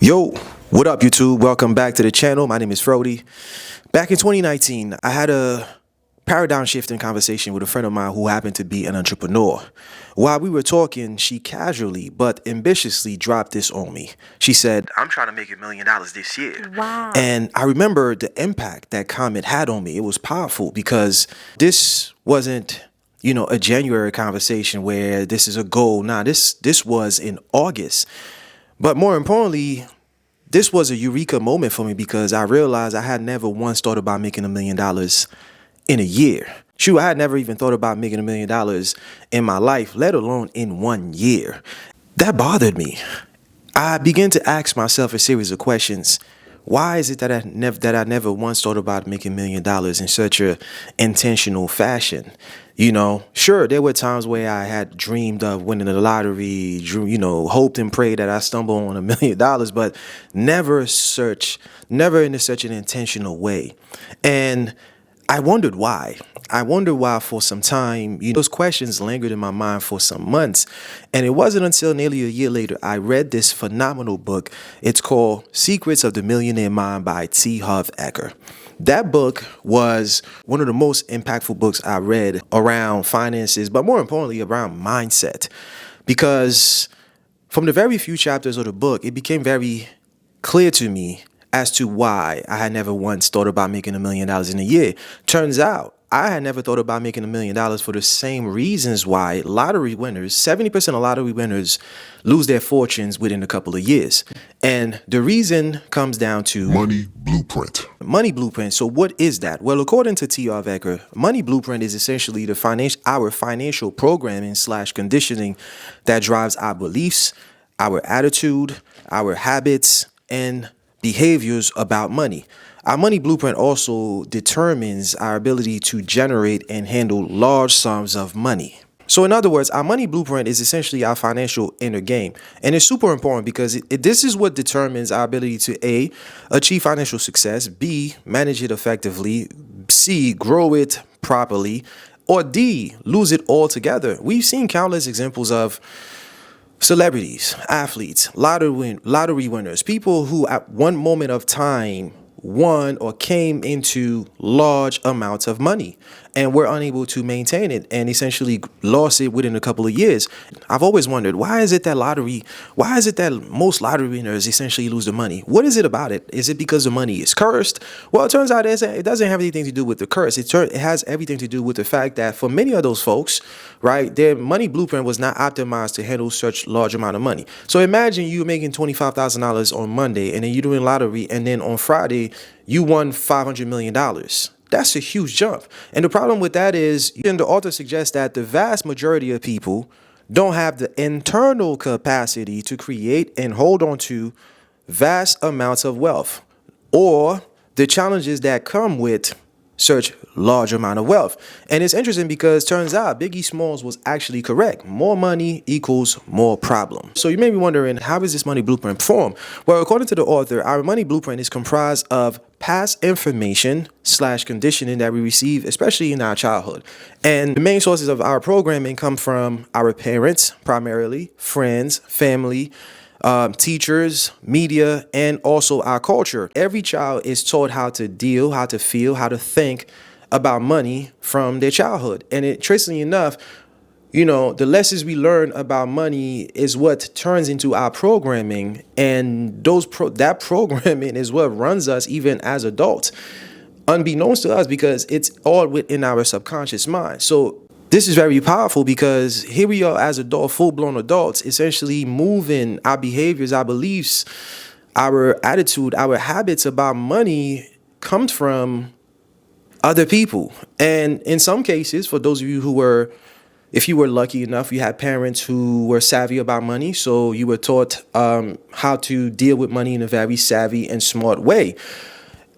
Yo, what up, YouTube? Welcome back to the channel. My name is Frody. Back in 2019, I had a paradigm shifting conversation with a friend of mine who happened to be an entrepreneur. While we were talking, she casually but ambitiously dropped this on me. She said, "I'm trying to make $1 million this year." Wow. And I remember the impact that comment had on me. It was powerful because this wasn't a January conversation where this is a goal. Nah, this was in August. But more importantly, this was a eureka moment for me because I realized I had never once thought about making $1 million in a year. Shoot, I had never even thought about making $1 million in my life, let alone in 1 year. That bothered me. I began to ask myself a series of questions. Why is it that I never once thought about making $1 million in such a intentional fashion? Sure, there were times where I had dreamed of winning the lottery, hoped and prayed that I stumble on $1 million, but never in such an intentional way. And I wondered why. I wondered why for some time. Those questions lingered in my mind for some months. And it wasn't until nearly a year later I read this phenomenal book. It's called Secrets of the Millionaire Mind by T. Harv Eker. That book was one of the most impactful books I read around finances, but more importantly, around mindset. Because from the very few chapters of the book, it became very clear to me as to why I had never once thought about making $1 million in a year. Turns out, I had never thought about making $1 million for the same reasons why lottery winners, 70% of lottery winners lose their fortunes within a couple of years. And the reason comes down to Money Blueprint. Money Blueprint. So what is that? Well, according to T. Harv Eker, Money Blueprint is essentially our financial programming / conditioning that drives our beliefs, our attitude, our habits, and behaviors about money. Our money blueprint also determines our ability to generate and handle large sums of money. So in other words, our money blueprint is essentially our financial inner game. And it's super important because this is what determines our ability to A, achieve financial success, B, manage it effectively, C, grow it properly, or D, lose it altogether. We've seen countless examples of celebrities, athletes, lottery winners, people who at one moment of time won or came into large amounts of money and were unable to maintain it and essentially lost it within a couple of years. I've always wondered, why is it that most lottery winners essentially lose the money? What is it about it? Is it because the money is cursed? Well, it turns out it doesn't have anything to do with the curse. It has everything to do with the fact that for many of those folks, right, their money blueprint was not optimized to handle such large amount of money. So imagine you making $25,000 on Monday and then you're doing lottery and then on Friday you won $500 million. That's a huge jump. And the problem with that is, and the author suggests that the vast majority of people don't have the internal capacity to create and hold on to vast amounts of wealth or the challenges that come with such large amount of wealth. And it's interesting because turns out Biggie Smalls was actually correct. More money equals more problem. So you may be wondering, how is this money blueprint formed? Well, according to the author, our money blueprint is comprised of past information / conditioning that we receive, especially in our childhood. And the main sources of our programming come from our parents, primarily, friends, family, teachers, media, and also our culture. Every child is taught how to deal, how to feel, how to think about money from their childhood. And interestingly enough, the lessons we learn about money is what turns into our programming, and that programming is what runs us even as adults, unbeknownst to us, because it's all within our subconscious mind. So this is very powerful because here we are as full-blown adults, essentially moving our behaviors, our beliefs, our attitude, our habits about money comes from other people. And in some cases, for those of you if you were lucky enough, you had parents who were savvy about money, so you were taught how to deal with money in a very savvy and smart way.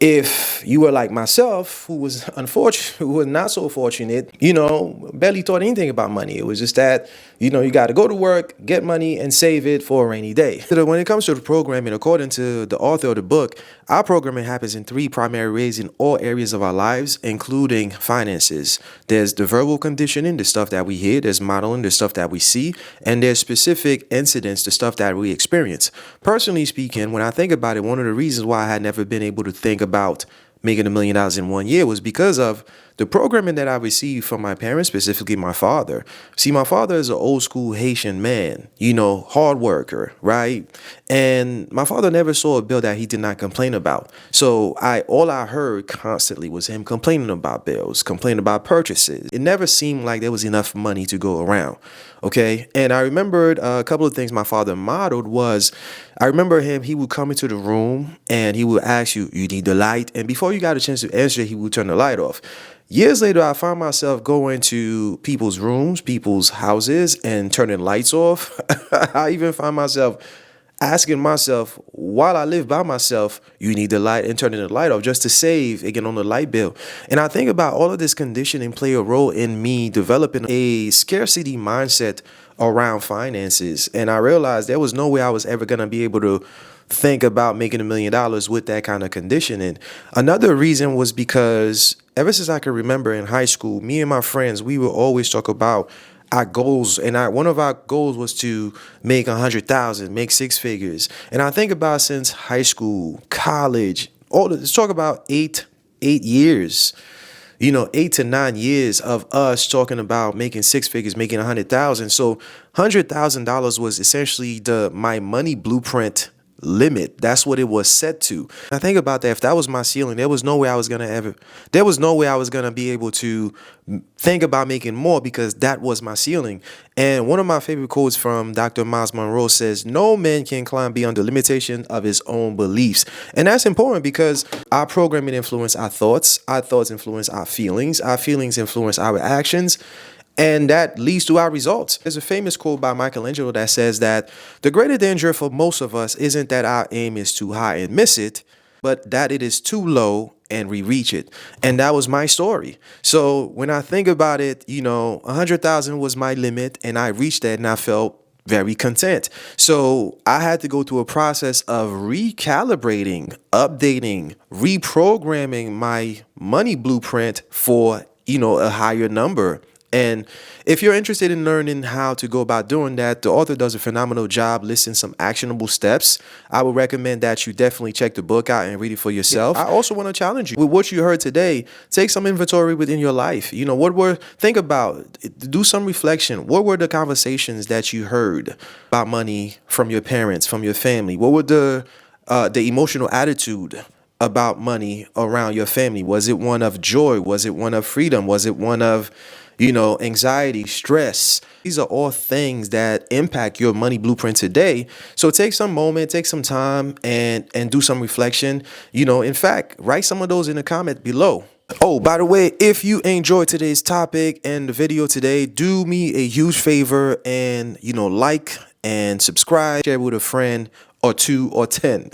If you were like myself, who was unfortunate, who was not so fortunate, barely thought anything about money. It was just that, you got to go to work, get money, and save it for a rainy day. So when it comes to the programming, according to the author of the book, our programming happens in three primary ways in all areas of our lives, including finances. There's the verbal conditioning, the stuff that we hear, there's modeling, the stuff that we see, and there's specific incidents, the stuff that we experience. Personally speaking, when I think about it, one of the reasons why I had never been able to think about making $1 million in 1 year was because of the programming that I received from my parents, specifically my father. See, my father is an old school Haitian man, hard worker, right? And my father never saw a bill that he did not complain about. So all I heard constantly was him complaining about bills, complaining about purchases. It never seemed like there was enough money to go around. Okay. And I remembered a couple of things my father modeled was, I remember he would come into the room and he would ask you, you need the light? And before you got a chance to answer, he would turn the light off. Years later, I found myself going to people's rooms, people's houses, and turning lights off. I even find myself asking myself, while I live by myself, you need the light, and turning the light off just to save again on the light bill. And I think about all of this conditioning play a role in me developing a scarcity mindset around finances. And I realized there was no way I was ever going to be able to think about making $1 million with that kind of conditioning. Another reason was because ever since I can remember in high school, me and my friends, we would always talk about our goals, and one of our goals was to make 100,000, make six figures. And I think about since high school, college, let's talk about eight years. 8 to 9 years of us talking about making six figures, making 100,000. So $100,000 was essentially my money blueprint limit. That's what it was set to. I think about that. If that was my ceiling, there was no way I was going to be able to think about making more, because that was my ceiling. And one of my favorite quotes from Dr. Miles Monroe says, no man can climb beyond the limitation of his own beliefs. And that's important because our programming influence our thoughts influence our feelings influence our actions, and that leads to our results. There's a famous quote by Michelangelo that says that the greater danger for most of us isn't that our aim is too high and miss it, but that it is too low and we reach it. And that was my story. So when I think about it, 100,000 was my limit, and I reached that and I felt very content. So I had to go through a process of recalibrating, updating, reprogramming my money blueprint for, a higher number. And if you're interested in learning how to go about doing that, the author does a phenomenal job listing some actionable steps. I would recommend that you definitely check the book out and read it for yourself. I also want to challenge you with what you heard today. Take some inventory within your life. Think about, do some reflection. What were the conversations that you heard about money from your parents, from your family? What were the emotional attitude about money around your family? Was it one of joy? Was it one of freedom? Was it one of anxiety, stress? These are all things that impact your money blueprint today. So take some moment, take some time and do some reflection. In fact, write some of those in the comment below. Oh, by the way, if you enjoyed today's topic and the video today, do me a huge favor and, like and subscribe, share with a friend or 2 or 10.